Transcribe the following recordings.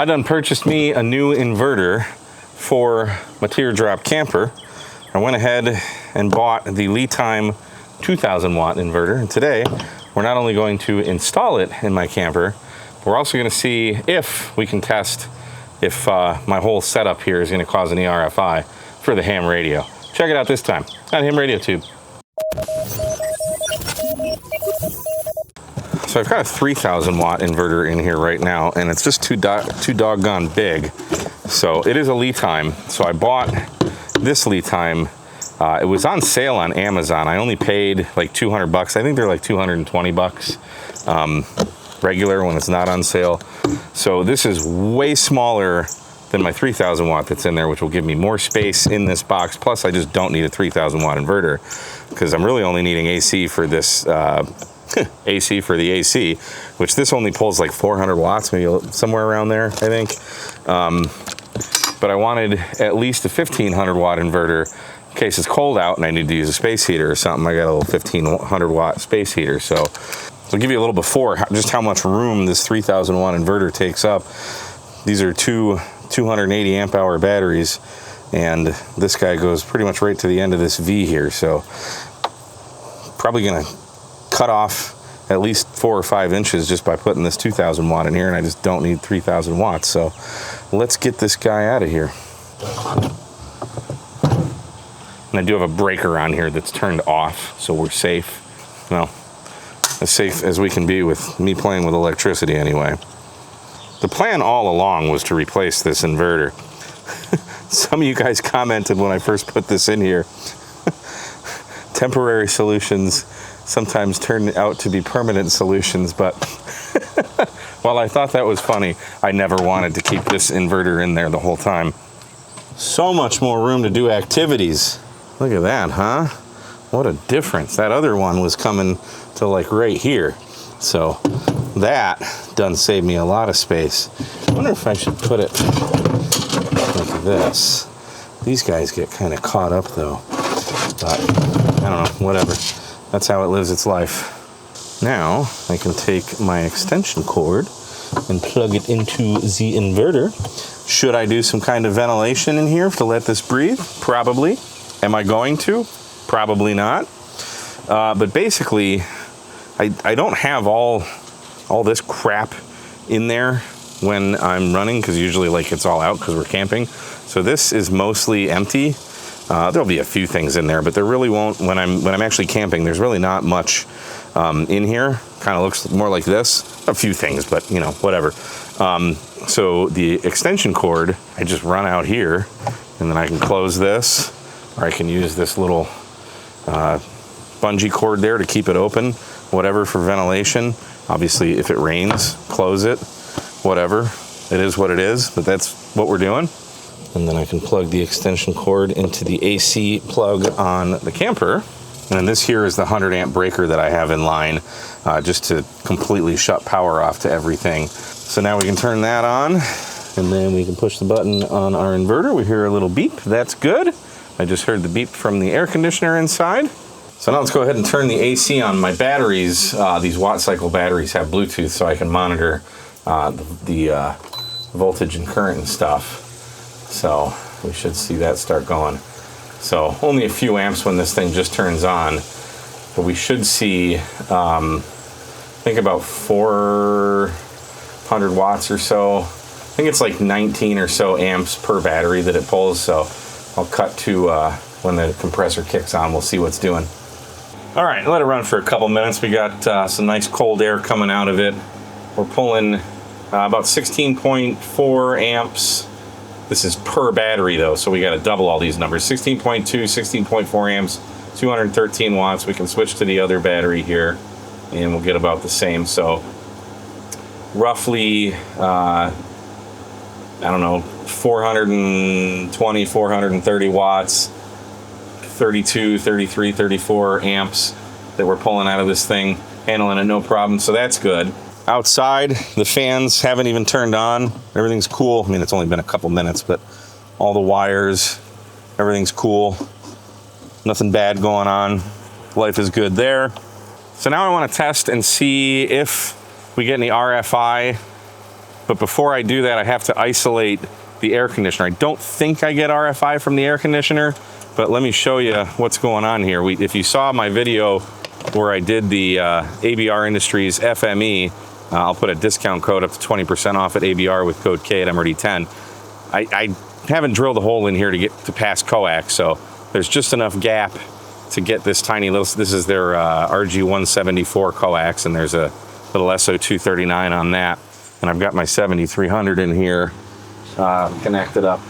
I done purchased me a new inverter for my teardrop camper. I went ahead and bought the Leetime 2000 watt inverter. And today, we're not only going to install it in my camper, but we're also gonna see if we can test if my whole setup here is gonna cause any RFI for the ham radio. Check it out this time on Ham Radio Tube. So I've got a 3000 watt inverter in here right now, and it's just too doggone big. So it is a Leetime. So I bought this Leetime. It was on sale on Amazon. I only paid like 200 bucks. I think they're like 220 bucks regular when it's not on sale. So this is way smaller than my 3000 watt that's in there, which will give me more space in this box. Plus I just don't need a 3000 watt inverter because I'm really only needing AC for this AC for the AC, which this only pulls like 400 watts, maybe somewhere around there, I think. But I wanted at least a 1500 watt inverter in case it's cold out and I need to use a space heater or something. I got a little 1500 watt space heater. So I'll give you a little before, just how much room this 3000 watt inverter takes up. These are two 280 amp hour batteries, and this guy goes pretty much right to the end of this V here. So probably gonna cut off at least 4 or 5 inches just by putting this 2000 watt in here, and I just don't need 3000 watts. So let's get this guy out of here. And I do have a breaker on here that's turned off, so we're safe. Well, as safe as we can be with me playing with electricity anyway. The plan all along was to replace this inverter. Some of you guys commented when I first put this in here, temporary solutions sometimes turn out to be permanent solutions, but while I thought that was funny, I never wanted to keep this inverter in there the whole time. So much more room to do activities. Look at that, huh? What a difference. That other one was coming to like right here. So that done saved me a lot of space. I wonder if I should put it like this. These guys get kind of caught up though, but I don't know, whatever. That's how it lives its life. Now I can take my extension cord and plug it into the inverter. Should I do some kind of ventilation in here to let this breathe? Probably. Am I going to? Probably not. But basically, I don't have all this crap in there when I'm running, because usually like it's all out because we're camping. So this is mostly empty. There'll be a few things in there, but there really won't, when I'm actually camping, there's really not much in here. Kind of looks more like this. A few things, but you know, whatever. So the extension cord, I just run out here, and then I can close this, or I can use this little bungee cord there to keep it open, whatever, for ventilation. Obviously, if it rains, close it, whatever. It is what it is, but that's what we're doing. And then I can plug the extension cord into the AC plug on the camper. And then this here is the 100 amp breaker that I have in line, just to completely shut power off to everything. So now we can turn that on, and then we can push the button on our inverter. We hear a little beep. That's good. I just heard the beep from the air conditioner inside. So now let's go ahead and turn the AC on. My batteries, these watt cycle batteries, have Bluetooth, so I can monitor the voltage and current and stuff. So we should see that start going. So only a few amps when this thing just turns on, but we should see, I think about 400 watts or so. I think it's like 19 or so amps per battery that it pulls. So I'll cut to when the compressor kicks on, we'll see what's doing. All right, let it run for a couple minutes. We got some nice cold air coming out of it. We're pulling about 16.4 amps. This is per battery though, so we got to double all these numbers. 16.2, 16.4 amps, 213 watts. We can switch to the other battery here, and we'll get about the same. So roughly, I don't know, 420, 430 watts, 32, 33, 34 amps that we're pulling out of this thing, handling it no problem, so that's good. Outside, the fans haven't even turned on. Everything's cool. I mean, it's only been a couple minutes, but all the wires, everything's cool. Nothing bad going on. Life is good there. So now I want to test and see if we get any RFI But before I do that, I have to isolate the air conditioner. I don't think I get RFI from the air conditioner, but let me show you what's going on here. If you saw my video where I did the ABR Industries FME, I'll put a discount code up to 20% off at ABR with code K at MRD10. I haven't drilled a hole in here to get to pass coax, so there's just enough gap to get this tiny little, this is their RG174 coax, and there's a little SO239 on that. And I've got my 7300 in here connected up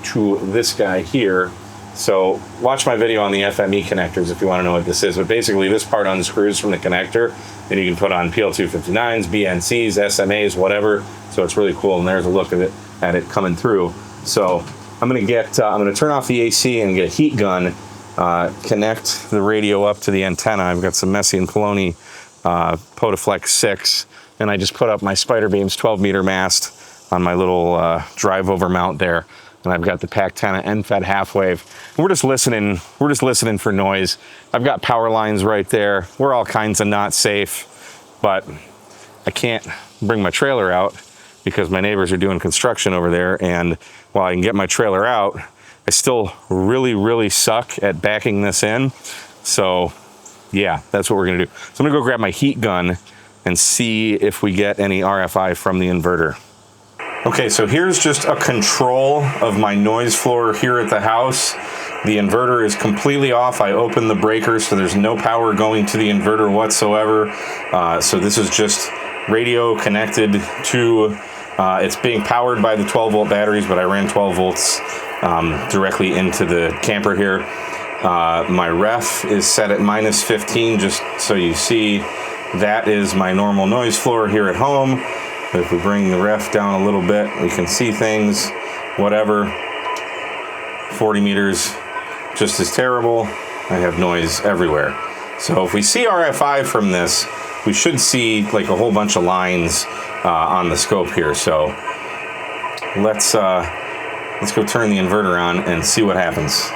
to this guy here. So watch my video on the FME connectors if you want to know what this is. But basically this part unscrews from the connector, and you can put on PL259s, BNCs, SMAs, whatever. So it's really cool, and there's a look at it coming through. So I'm gonna turn off the AC and get a heat gun, connect the radio up to the antenna. I've got some Messi and Poloni Potaflex 6, and I just put up my Spider Beams 12-meter mast on my little drive over mount there. And I've got the Pactana end-fed half wave. We're just listening for noise. I've got power lines right there. We're all kinds of not safe, but I can't bring my trailer out because my neighbors are doing construction over there. And while I can get my trailer out, I still really, really suck at backing this in. So yeah, that's what we're gonna do. So I'm gonna go grab my heat gun and see if we get any RFI from the inverter. Okay, so here's just a control of my noise floor here at the house. The inverter is completely off. I opened the breaker, so there's no power going to the inverter whatsoever. So this is just radio connected to, it's being powered by the 12-volt batteries, but I ran 12 volts directly into the camper here. My ref is set at -15, just so you see. That is my normal noise floor here at home. If we bring the ref down a little bit, we can see things, whatever. 40 meters, just as terrible. I have noise everywhere. So if we see RFI from this, we should see like a whole bunch of lines on the scope here. So let's go turn the inverter on and see what happens.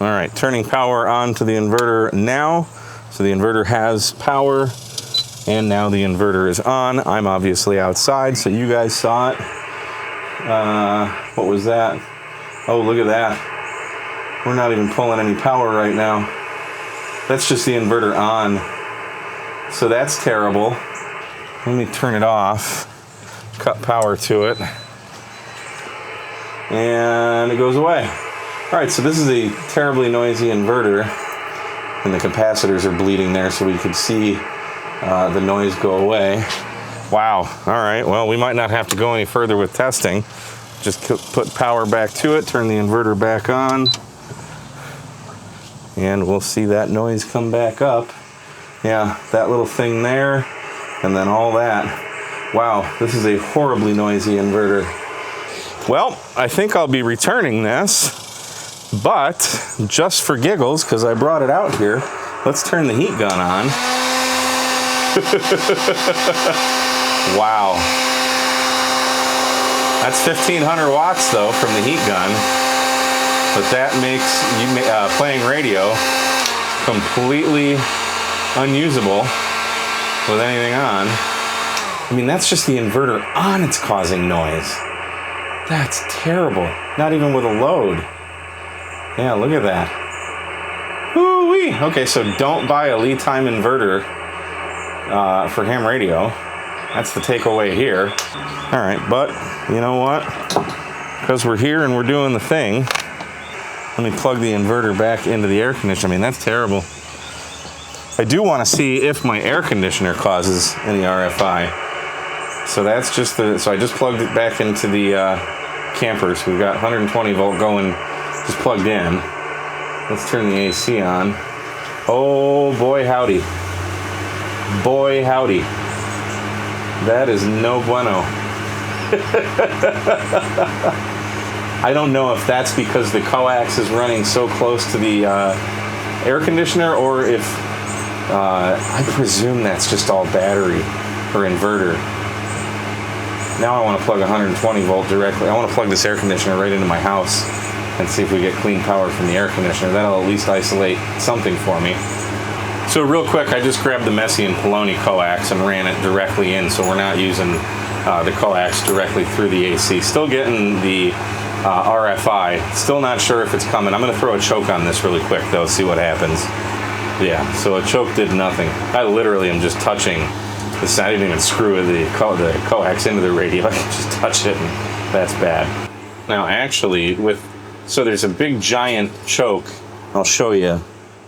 All right, turning power on to the inverter now. So the inverter has power. And now the inverter is on. I'm obviously outside, so you guys saw it. What was that? Oh, look at that. We're not even pulling any power right now. That's just the inverter on. So that's terrible. Let me turn it off, cut power to it, and it goes away. All right, so this is a terribly noisy inverter, and the capacitors are bleeding there so we could see the noise go away. Wow. All right. Well, we might not have to go any further with testing. Just put power back to it, turn the inverter back on, and we'll see that noise come back up. Yeah, that little thing there, and then all that. Wow, this is a horribly noisy inverter. Well, I think I'll be returning this, but just for giggles, because I brought it out here, let's turn the heat gun on. Wow. That's 1,500 watts though from the heat gun, but that makes you playing radio completely unusable with anything on. I mean, that's just the inverter on, it's causing noise. That's terrible. Not even with a load. Yeah, look at that. Woo-wee. Okay, so don't buy a lead time inverter for ham radio. That's the takeaway here. All right, but you know what? Because we're here and we're doing the thing, let me plug the inverter back into the air conditioner. I mean, that's terrible. I do want to see if my air conditioner causes any RFI. So that's just so I just plugged it back into the camper. So we've got 120 volt going, just plugged in. Let's turn the AC on. Oh boy, howdy. Boy, howdy. That is no bueno. I don't know if that's because the coax is running so close to the air conditioner, or if I presume that's just all battery or inverter. Now I want to plug 120 volt directly. I want to plug this air conditioner right into my house and see if we get clean power from the air conditioner. That'll at least isolate something for me. So real quick, I just grabbed the Messi and Poloni coax and ran it directly in, so we're not using the coax directly through the AC. Still getting the RFI. Still not sure if it's coming. I'm going to throw a choke on this really quick though, see what happens. Yeah, so a choke did nothing. I literally am just touching this. I didn't even screw the coax into the radio. I can just touch it, and that's bad. Now actually, so there's a big giant choke. I'll show you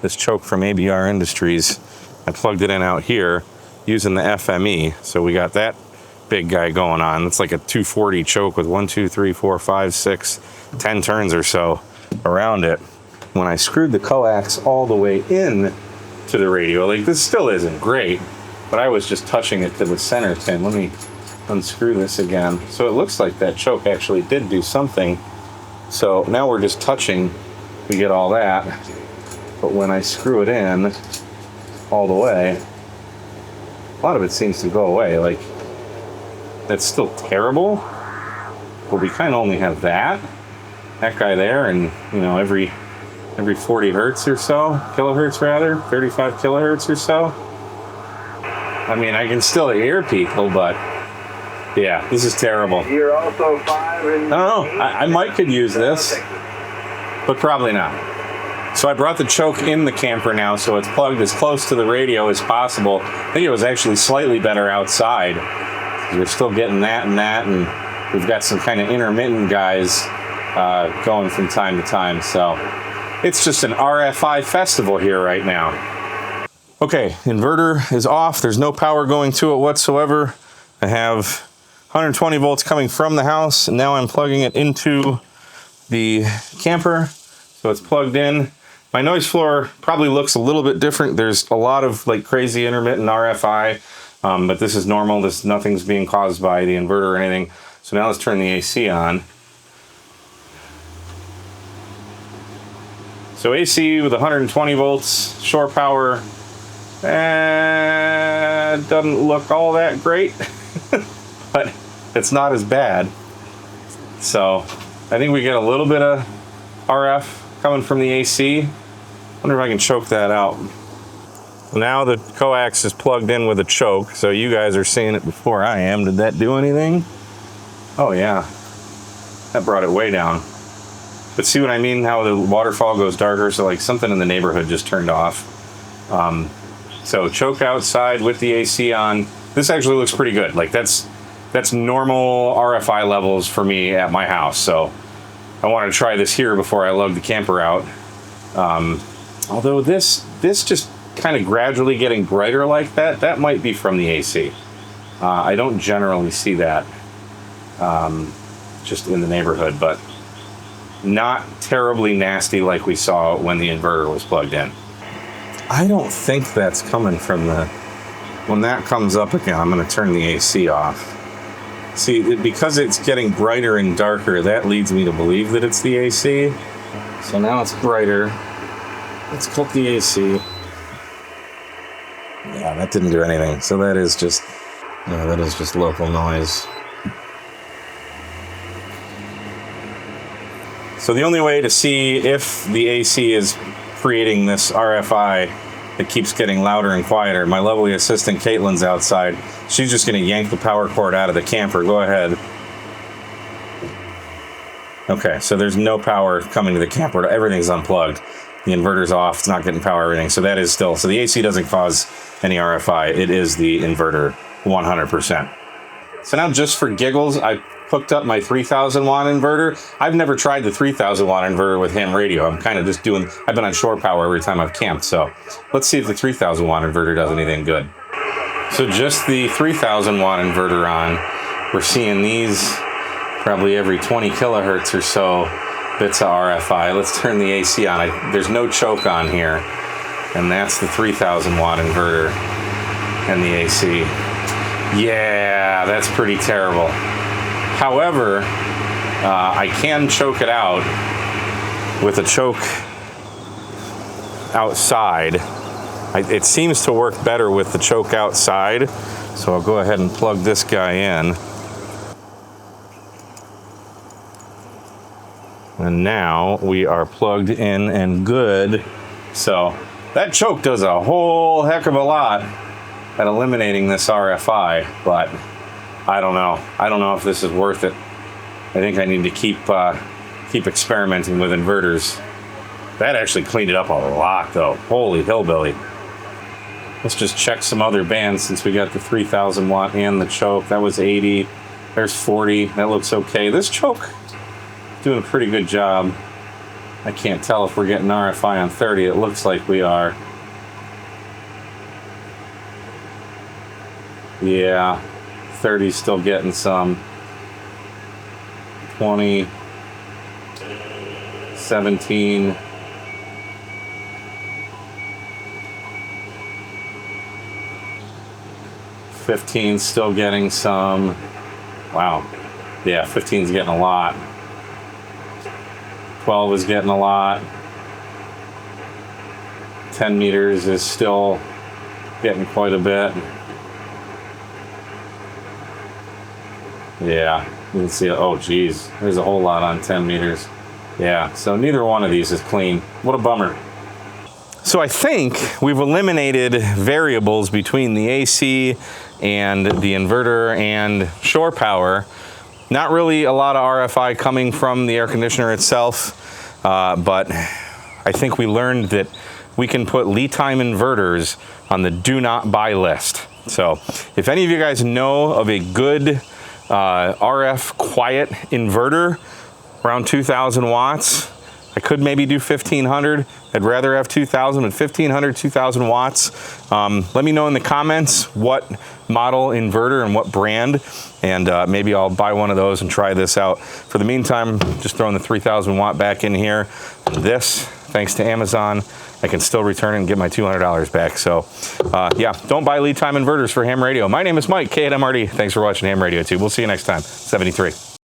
this choke from ABR Industries. I plugged it in out here using the FME. So we got that big guy going on. It's like a 240 choke with 1, 2, 3, 4, 5, 6, 10 turns or so around it. When I screwed the coax all the way in to the radio, like this still isn't great, but I was just touching it to the center pin. Let me unscrew this again. So it looks like that choke actually did do something. So now we're just touching, we get all that. But when I screw it in all the way, a lot of it seems to go away. Like, that's still terrible, but we kind of only have that guy there, and you know, every 40 hertz or so, kilohertz rather, 35 kilohertz or so. I mean, I can still hear people, but yeah, this is terrible. You're also 5 and I don't know, I might could use this, but probably not. So I brought the choke in the camper now, so it's plugged as close to the radio as possible. I think it was actually slightly better outside. We're still getting that, and we've got some kind of intermittent guys going from time to time. So it's just an RFI festival here right now. Okay, inverter is off. There's no power going to it whatsoever. I have 120 volts coming from the house, and now I'm plugging it into the camper. So it's plugged in. My noise floor probably looks a little bit different. There's a lot of like crazy intermittent RFI, but this is normal. Nothing's being caused by the inverter or anything. So now let's turn the AC on. So AC with 120 volts, shore power, doesn't look all that great, but it's not as bad. So I think we get a little bit of RF coming from the AC. Wonder if I can choke that out. Now the coax is plugged in with a choke, so you guys are seeing it before I am. Did that do anything? Oh yeah, that brought it way down. But see what I mean, how the waterfall goes darker, so like something in the neighborhood just turned off. So choke outside with the AC on. This actually looks pretty good. Like that's normal RFI levels for me at my house. So I want to try this here before I lug the camper out. Although this just kind of gradually getting brighter like that might be from the AC. I don't generally see that just in the neighborhood, but not terribly nasty like we saw when the inverter was plugged in. I don't think that's coming from when that comes up again, I'm going to turn the AC off. See, because it's getting brighter and darker, that leads me to believe that it's the AC. So now it's brighter. Let's cut the AC. Yeah, that didn't do anything. So that is just local noise. So the only way to see if the AC is creating this RFI that keeps getting louder and quieter, my lovely assistant Caitlin's outside. She's just going to yank the power cord out of the camper. Go ahead. Okay, so there's no power coming to the camper. Everything's unplugged. The inverter's off. It's not getting power, everything. So that is still, so the AC doesn't cause any RFI. It is the inverter 100%. So now just for giggles, I hooked up my 3000 watt inverter. I've never tried the 3000 watt inverter with ham radio. I'm kind of just I've been on shore power every time I've camped. So let's see if the 3000 watt inverter does anything good. So just the 3000 watt inverter on, we're seeing these probably every 20 kilohertz or so bits of RFI. Let's turn the AC on. There's no choke on here, and that's the 3000 watt inverter and the AC. Yeah, that's pretty terrible. However, I can choke it out with a choke outside. It seems to work better with the choke outside, so I'll go ahead and plug this guy in. And now we are plugged in and good. So that choke does a whole heck of a lot at eliminating this RFI, but I don't know. I don't know if this is worth it. I think I need to keep experimenting with inverters. That actually cleaned it up a lot though. Holy hillbilly. Let's just check some other bands since we got the 3000 watt and the choke. That was 80. There's 40. That looks okay. This choke doing a pretty good job. I can't tell if we're getting RFI on 30. It looks like we are. Yeah, 30's still getting some. 20, 17. $15's still getting some. Wow. Yeah, 15's getting a lot. 12 is getting a lot. 10 meters is still getting quite a bit. Yeah, you can see it. Oh, geez. There's a whole lot on 10 meters. Yeah, so neither one of these is clean. What a bummer. So I think we've eliminated variables between the AC and the inverter and shore power. Not really a lot of RFI coming from the air conditioner itself, but I think we learned that we can put lead time inverters on the do not buy list. So if any of you guys know of a good RF quiet inverter around 2000 watts, I could maybe do 1500. I'd rather have 2000, but 1500, 2000 watts. Let me know in the comments what model inverter and what brand, and maybe I'll buy one of those and try this out. For the meantime, just throwing the 3000 watt back in here. This, thanks to Amazon, I can still return it and get my $200 back. So yeah, don't buy lead time inverters for ham radio. My name is Mike, K at MRD. Thanks for watching Ham Radio Tube. We'll see you next time. 73.